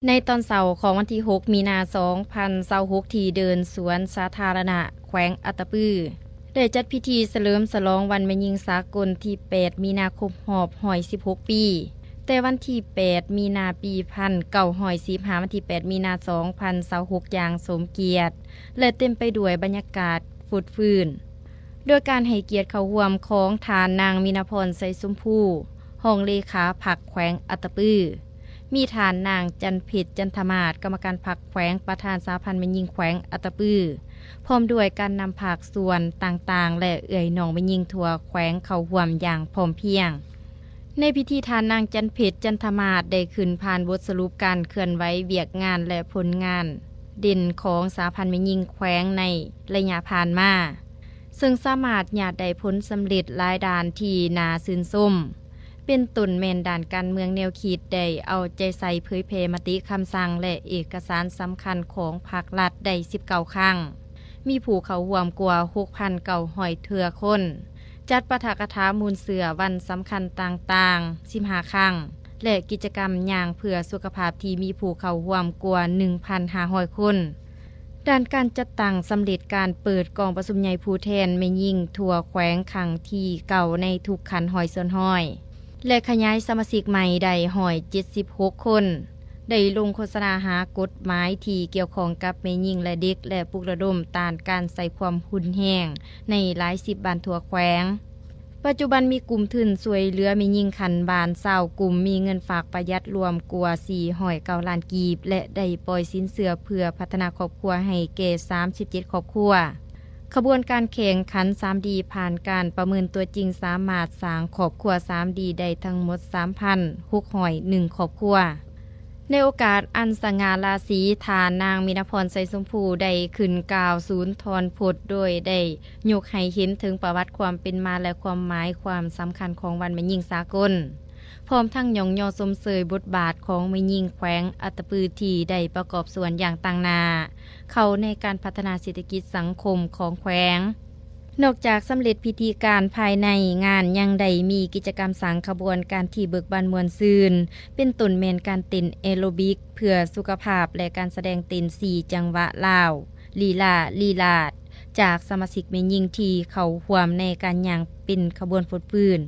ในตอนเสาร์ของวันที่ 6 มีนา 2026ที่เดินสวนสาธารณะแขวงอัตตปือได้จัดพิธีเฉลิมฉลองวันแม่หญิงสากลที่ 8 มีนาคมหอบ116 ปี แต่วันที่ 8 มีนาปี1945วันที่ 8 มีนา 2026อย่างสมเกียรติ และเต็มไปด้วยบรรยากาศฟุดฟื้นโดยการให้เกียรติเข้าร่วมของทานนางมินาพรไสสุมพูห้องเลขาพรรคแขวงอัตตปือมีฐานนางจันเพ็ญจันทมาศกรรมการพรรคแขวงประธานสาพันธ์แม่หญิงแขวงอัตตปือพร้อมด้วยการนำภาคส่วนต่างๆและเอ่ยน้องแม่หญิงทั่วแขวงเข้าร่วมอย่างพร้อมเพรียงในพิธีทานนางจันเพ็ญจันทมาศได้ขึ้นผ่านบทสรุปการเคลื่อนไหวเวียกงานและผลงานเด่นของสาพันธ์แม่หญิงแขวงในระยะผ่านมาซึ่งสามารถญาติได้ผลสำเร็จหลายด้านที่น่าชื่นชมเป็นต้นแม่นด้านการเมืองแนวคิดได้เอาใจใส่เผยแพร่มติคำสั่งและเอกสารสำคัญของภาครัฐได้19 ครั้งมีผู้เข้าร่วมกว่า 6,900 เทื่อคนจัดปาฐกถามูลเสือวันสำคัญต่างๆ15 ครั้งและกิจกรรมย่างเพื่อสุขภาพที่มีผู้เข้าร่วมกว่า 1,500 คนด้านการจัดตั้งสำเร็จการเปิดกองประชุมใหญ่ผู้แทนแม่หญิงทั่วแขวงครั้งที่เก่าในทุกขันห้อยส่วนห้อยและขยายสมาชิกใหม่ได้176 คนได้ลงโฆษณาหากฎหมายที่เกี่ยวข้องกับแม่หญิงและเด็กและปลุกระดมต้านการใส่ความหุนแห้งในหลาย10บ้านทั่วแขวงปัจจุบันมีกลุ่มทุนช่วยเหลือแม่หญิงคันบาน20กลุ่มมีเงินฝากประหยัดรวมกว่า409ล้านกีบและได้ปล่อยสินเชื่อเพื่อพัฒนาครอบครัวให้แก่37ครอบครัวขบวนการแข่งขัน 3D ผ่านการประเมินตัวจริงสามารถสร้างครอบครัว 3D ได้ทั้งหมด 3,601 ครอบครัวในโอกาสอันสง่าราศีทานนางมินาพรไสสุมพูได้ขึ้นกล่าวศูนย์ทรพจน์โดยได้ยกให้เห็นถึงประวัติความเป็นมาและความหมายความสำคัญของวันแม่หญิงสากลพร้อมทั้งยองยอสมเสยบทบาทของแม่หญิงแขวงอัตตปือที่ได้ประกอบส่วนอย่างต่างหน้าเข้าในการพัฒนาเศรษฐกิจสังคมของแขวงนอกจากสำเร็จพิธีการภายในงานยังได้มีกิจกรรมสังขบวนการที่เบิกบานมวลซืนเป็นต้นแมนการเต้นแอโรบิกเพื่อสุขภาพและการแสดงเต้น4จังหวะลาวลีลาดจากสมาชิกแม่หญิงที่เข้าร่วมในการย่างเป็นขบวนฟุดฟื้น